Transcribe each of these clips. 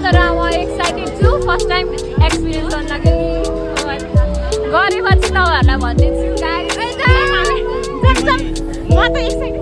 तर अब एक्साइटेड छु फर्स्ट टाइम एक्सपिरियन्स गर्न लागि गरेपछि तपाईँहरूलाई भनिदिन्छु म त एक्साइटेड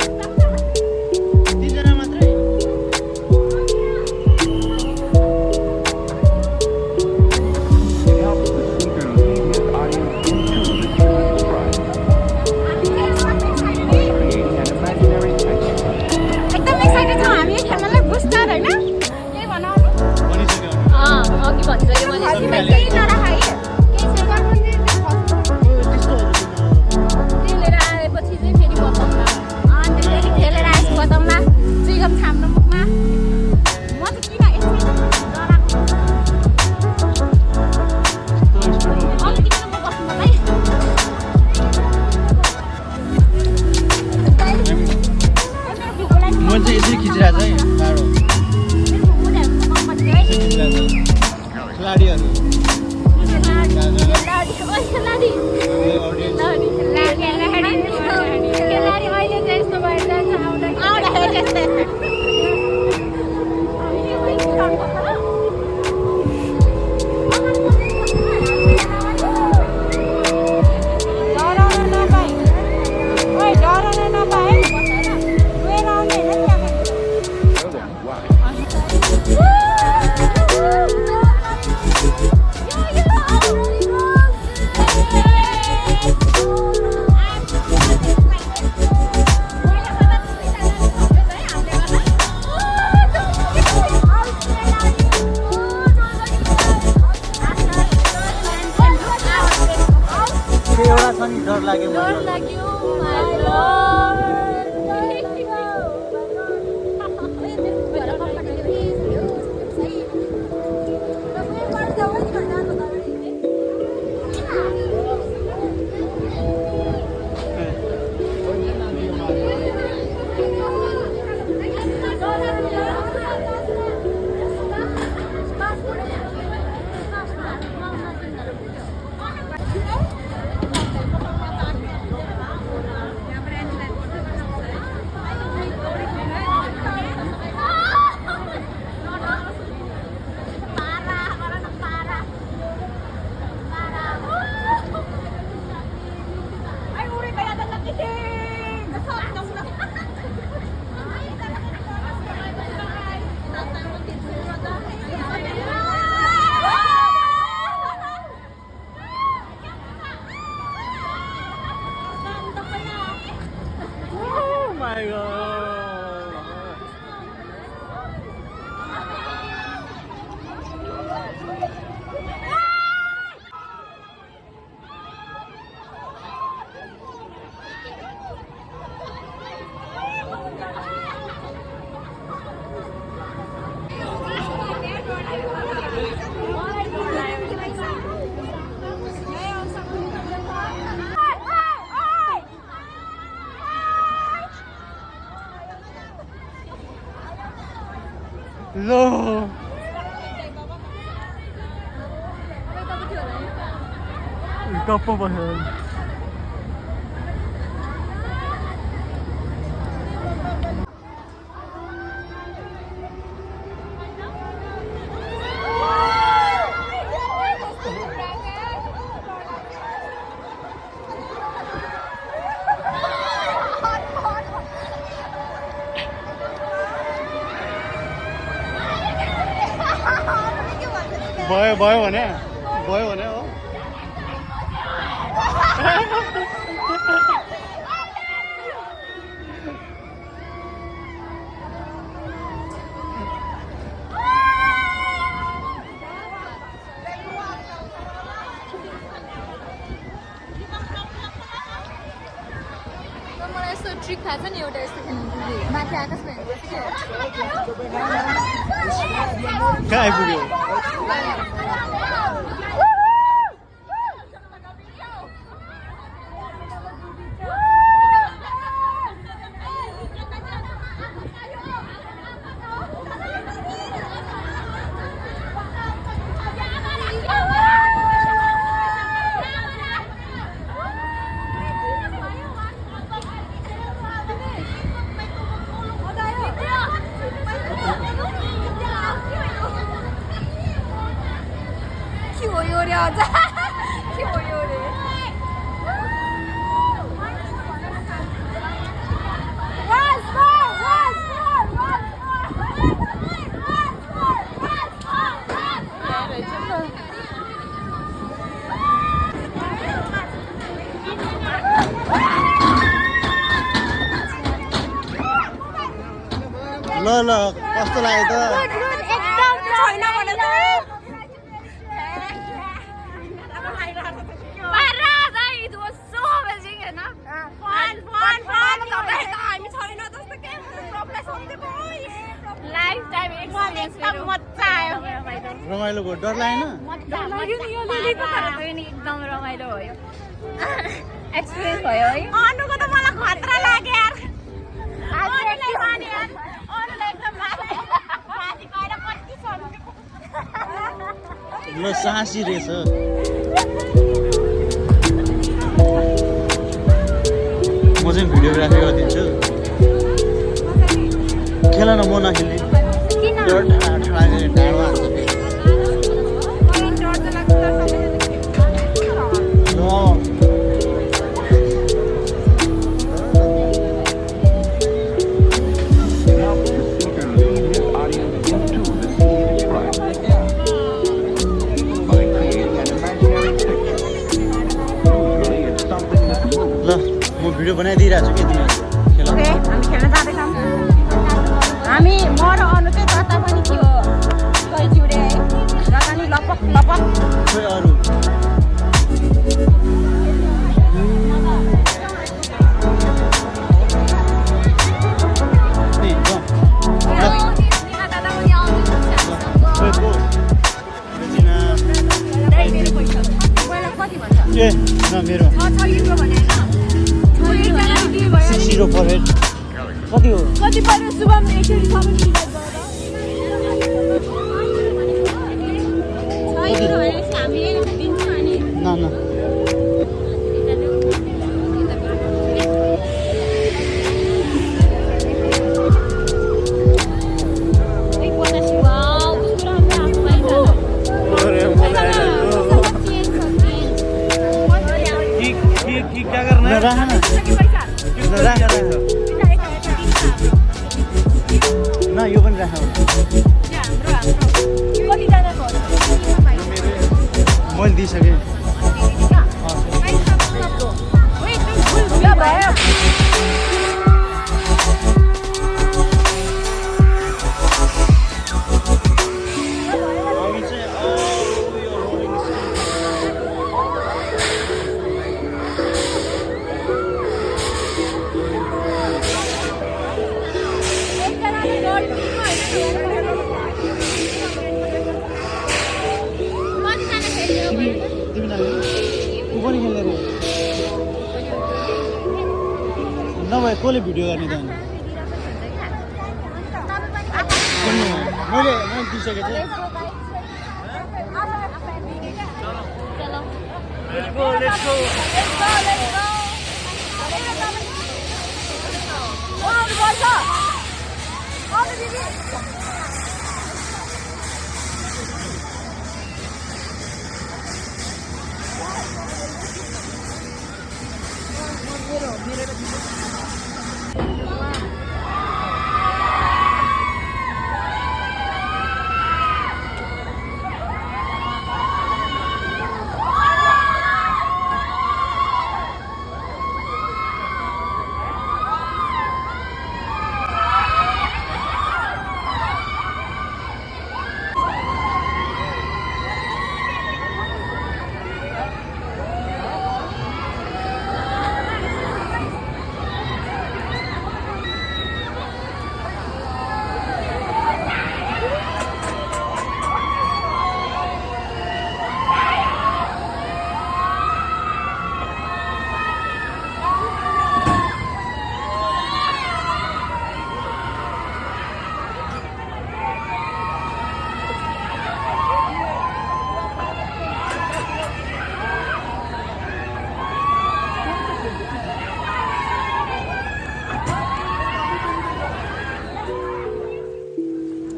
लो टप्प बस्यो भयो भने हो मलाई यस्तो ट्रिक थाहा छ नि एउटा यस्तो खेल्नु माथि आकाशमा कहाँ आइपुग्यो 여자. 키보요를. ल ल कस्तो लाग्यो त एकदम छैन भने त it was so amazing हैन fun हामी छैन जस्तो के प्रब्लम सम्झे भयो लाइफ टाइम एक्सपीरियन्स एकदम मज्जा आयो रमाइलो भयो डर लागेन मज्जा लाग्यो नि यो लिलीको तर पनि एकदम रमाइलो भयो एक्सपीरियन्स भयो है अनुको त मलाई खतरा लाग्यो यार अनुले माने यार अनुले एकदम माथि गएर कति सम्झे ल साहसी रहेछ म चाहिँ भिडियोग्राफी गरिदिन्छु खेल न म नखेल्ने ढाडमा भिडियो बनाइदिइरहेको छु कि तिमी ओके हामी खेल्न जाँदैछौँ हामी म र अनु चाहिँ जता पनि थियो कोही जिउरे है जता नि लपक लपक खोइ अरू ए न मेरो 60 पर हेड कति हो कति पर्यो शुभम एकचोटि सबै मिलाइ गरेर हामी दिन्छौँ अनि न क्या करना है? न यो पनि राख मैले दिइसकेँ नभए कसले भिडियो गर्ने त मैले दिइसकेको थिएँ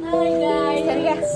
Hi guys.